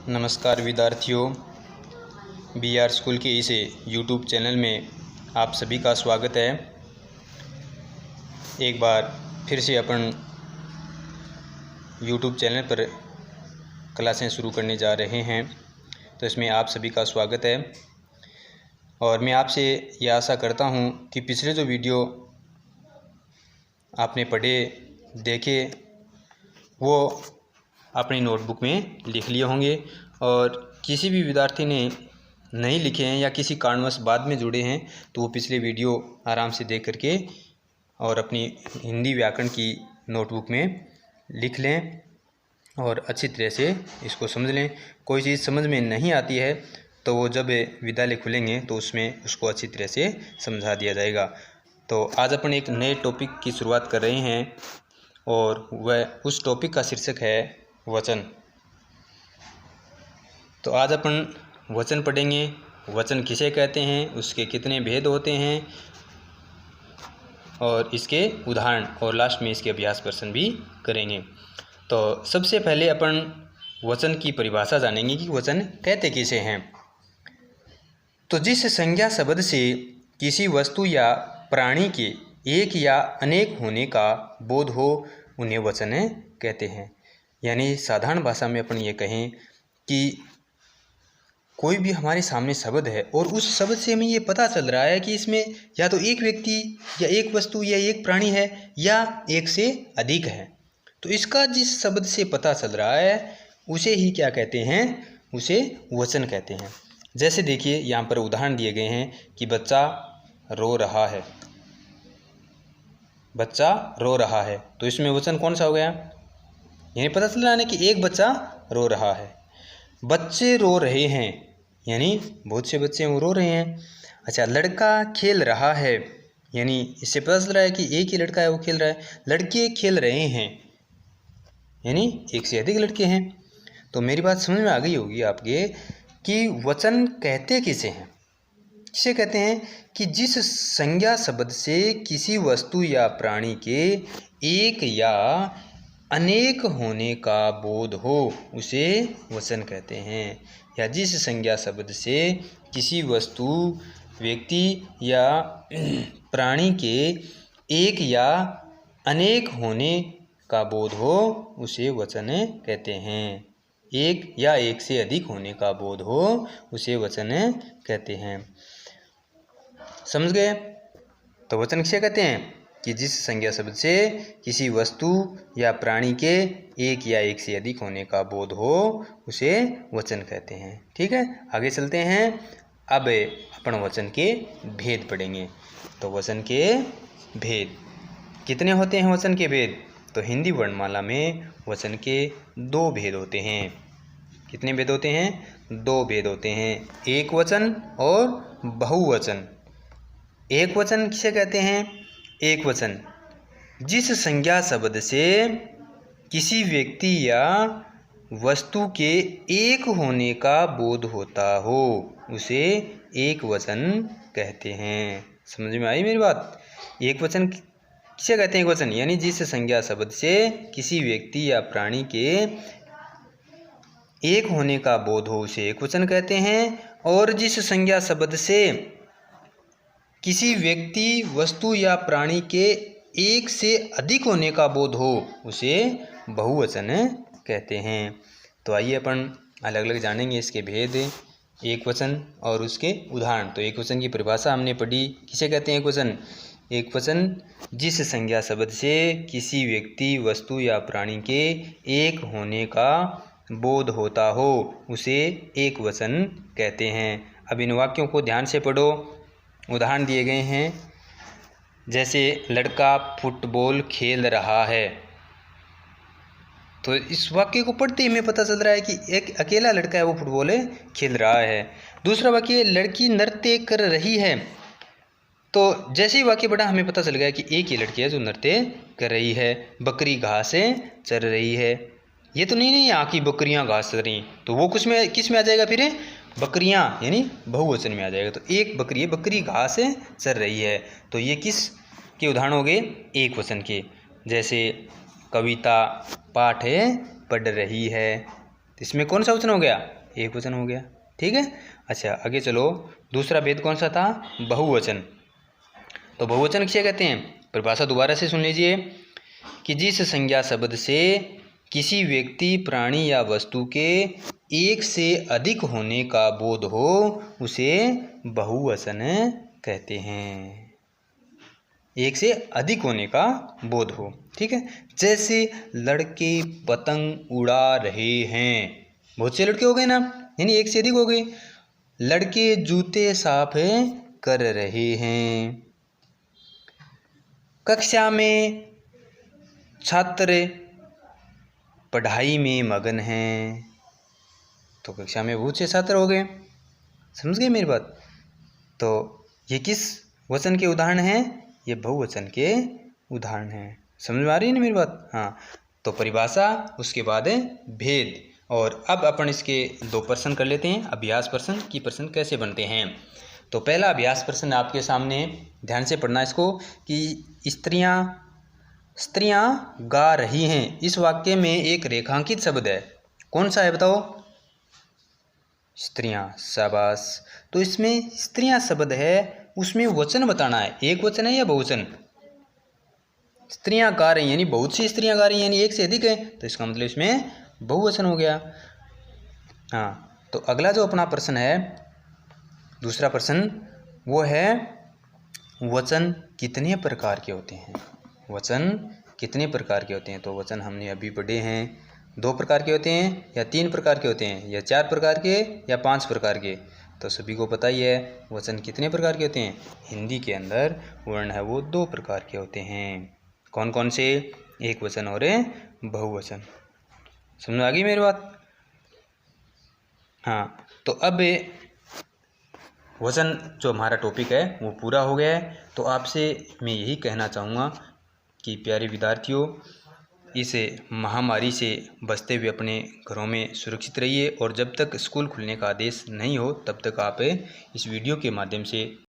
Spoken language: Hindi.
नमस्कार विद्यार्थियों, BR स्कूल के इस YouTube चैनल में आप सभी का स्वागत है। एक बार फिर से अपन YouTube चैनल पर क्लासें शुरू करने जा रहे हैं, तो इसमें आप सभी का स्वागत है। और मैं आपसे ये आशा करता हूँ कि पिछले जो वीडियो आपने पढ़े देखे वो अपनी नोटबुक में लिख लिए होंगे, और किसी भी विद्यार्थी ने नहीं लिखे हैं या किसी कारणवश बाद में जुड़े हैं तो वो पिछले वीडियो आराम से देख करके और अपनी हिंदी व्याकरण की नोटबुक में लिख लें और अच्छी तरह से इसको समझ लें। कोई चीज़ समझ में नहीं आती है तो वो जब विद्यालय खुलेंगे तो उसमें उसको अच्छी तरह से समझा दिया जाएगा। तो आज अपन एक नए टॉपिक की शुरुआत कर रहे हैं और वह उस टॉपिक का शीर्षक है वचन। तो आज अपन वचन पढ़ेंगे। वचन किसे कहते हैं, उसके कितने भेद होते हैं और इसके उदाहरण, और लास्ट में इसके अभ्यास प्रश्न भी करेंगे। तो सबसे पहले अपन वचन की परिभाषा जानेंगे कि वचन कहते किसे हैं। तो जिस संज्ञा शब्द से किसी वस्तु या प्राणी के एक या अनेक होने का बोध हो उन्हें वचन कहते हैं। यानी साधारण भाषा में अपन ये कहें कि कोई भी हमारे सामने शब्द है और उस शब्द से हमें ये पता चल रहा है कि इसमें या तो एक व्यक्ति या एक वस्तु या एक प्राणी है या एक से अधिक है। तो इसका जिस शब्द से पता चल रहा है उसे ही क्या कहते हैं, उसे वचन कहते हैं। जैसे देखिए यहाँ पर उदाहरण दिए गए हैं कि बच्चा रो रहा है। बच्चा रो रहा है, तो इसमें वचन कौन सा हो गया, यानी पता चल रहा है कि एक बच्चा रो रहा है। बच्चे रो रहे हैं, यानी बहुत से बच्चे वो रो रहे हैं। अच्छा, लड़का खेल रहा है, यानी इससे पता चल रहा है कि एक ही लड़का है वो खेल रहा है। लड़के खेल रहे हैं, यानी एक से अधिक लड़के हैं। तो मेरी बात समझ में आ गई होगी आपके कि वचन कहते किसे हैं। किसे कहते हैं कि जिस संज्ञा शब्द से किसी वस्तु या प्राणी के एक या अनेक होने का बोध हो उसे वचन कहते हैं। या जिस संज्ञा शब्द से किसी वस्तु, व्यक्ति या प्राणी के एक या अनेक होने का बोध हो उसे वचन कहते हैं। एक या एक से अधिक होने का बोध हो उसे वचन कहते हैं। समझ गए? तो वचन किसे कहते हैं कि जिस संज्ञा शब्द से किसी वस्तु या प्राणी के एक या एक से अधिक होने का बोध हो उसे वचन कहते हैं। ठीक है, आगे चलते हैं। अब अपन वचन के भेद पढ़ेंगे। तो वचन के भेद कितने होते हैं? वचन के भेद तो हिंदी वर्णमाला में वचन के दो भेद होते हैं। कितने भेद होते हैं? दो भेद होते हैं, एक वचन और बहुवचन। एक वचन किसे कहते हैं? एक वचन जिस संज्ञा शब्द से किसी व्यक्ति या वस्तु के एक होने का बोध होता हो उसे एक वचन कहते हैं। समझ में आई मेरी बात? एक वचन किसे कहते हैं? एक वचन यानी जिस संज्ञा शब्द से किसी व्यक्ति या प्राणी के एक होने का बोध हो उसे एक वचन कहते हैं, और जिस संज्ञा शब्द से किसी व्यक्ति, वस्तु या प्राणी के एक से अधिक होने का बोध हो उसे बहुवचन कहते हैं। तो आइए अपन अलग अलग जानेंगे इसके भेद, एक वचन और उसके उदाहरण। तो एक वचन की परिभाषा हमने पढ़ी। किसे कहते हैं एक वचन? एक वचन जिस संज्ञा शब्द से किसी व्यक्ति, वस्तु या प्राणी के एक होने का बोध होता हो उसे एक वचन कहते हैं। अब इन वाक्यों को ध्यान से पढ़ो। उदाहरण दिए गए हैं, जैसे लड़का फुटबॉल खेल रहा है। तो इस वाक्य को पढ़ते ही हमें पता चल रहा है कि एक अकेला लड़का है वो फुटबॉल खेल रहा है। दूसरा वाक्य लड़की नृत्य कर रही है। तो जैसे ही वाक्य पढ़ा हमें पता चल गया कि एक ही लड़की है जो नृत्य कर रही है। बकरी घास चर रही है। ये तो नहीं यहाँ की बकरियाँ घास चर रही, तो वो किस में आ जाएगा फिर? बकरियाँ, यानी बहुवचन में आ जाएगा। तो एक बकरी है, बकरी घास चर रही है। तो ये किस के उदाहरण हो गए? एक वचन के। जैसे कविता पाठ पढ़ रही है, तो इसमें कौन सा वचन हो गया? एक वचन हो गया। ठीक है। अच्छा आगे चलो, दूसरा भेद कौन सा था? बहुवचन। तो बहुवचन किसे कहते हैं? परिभाषा दोबारा से सुन लीजिए कि जिस संज्ञा शब्द से किसी व्यक्ति, प्राणी या वस्तु के एक से अधिक होने का बोध हो उसे बहुवचन कहते हैं। एक से अधिक होने का बोध हो। ठीक है। जैसे लड़के पतंग उड़ा रहे हैं, बहुत से लड़के हो गए ना, यानी एक से अधिक हो गए। लड़के जूते साफ कर रहे हैं। कक्षा में छात्र पढ़ाई में मगन हैं। तो कक्षा में बहुत से छात्र हो गए। समझ गए मेरी बात? तो ये किस वचन के उदाहरण हैं? ये बहुवचन के उदाहरण हैं। समझ में आ रही है ना मेरी बात? हाँ। तो परिभाषा, उसके बाद भेद, और अब अपन इसके दो प्रश्न कर लेते हैं। अभ्यास प्रश्न कि प्रश्न कैसे बनते हैं। तो पहला अभ्यास प्रश्न आपके सामने, ध्यान से पढ़ना इसको, कि स्त्रियां गा रही हैं। इस वाक्य में एक रेखांकित शब्द है, कौन सा है बताओ? स्त्रियां। शाबाश। तो इसमें स्त्रियां शब्द है, उसमें वचन बताना है। एक वचन है या बहुवचन? स्त्रियां गा रही यानी बहुत सी स्त्रियां गा रही यानी एक से अधिक है, तो इसका मतलब इसमें बहुवचन हो गया। हाँ। तो अगला जो अपना प्रश्न है, दूसरा प्रश्न, वो है वचन कितने प्रकार के होते हैं? वचन कितने प्रकार के होते हैं? तो वचन हमने अभी पढ़े हैं, 2 प्रकार के होते हैं या 3 प्रकार के होते हैं या 4 प्रकार के या 5 प्रकार के? तो सभी को पता ही है वचन कितने प्रकार के होते हैं। हिंदी के अंदर वर्ण है वो 2 प्रकार के होते हैं। कौन कौन से? एक वचन और बहुवचन। समझ आ गई मेरी बात? हाँ। तो अब वचन जो हमारा टॉपिक है वो पूरा हो गया है। तो आपसे मैं यही कहना चाहूँगा कि प्यारे विद्यार्थियों, इस महामारी से बचते हुए अपने घरों में सुरक्षित रहिए, और जब तक स्कूल खुलने का आदेश नहीं हो तब तक आप इस वीडियो के माध्यम से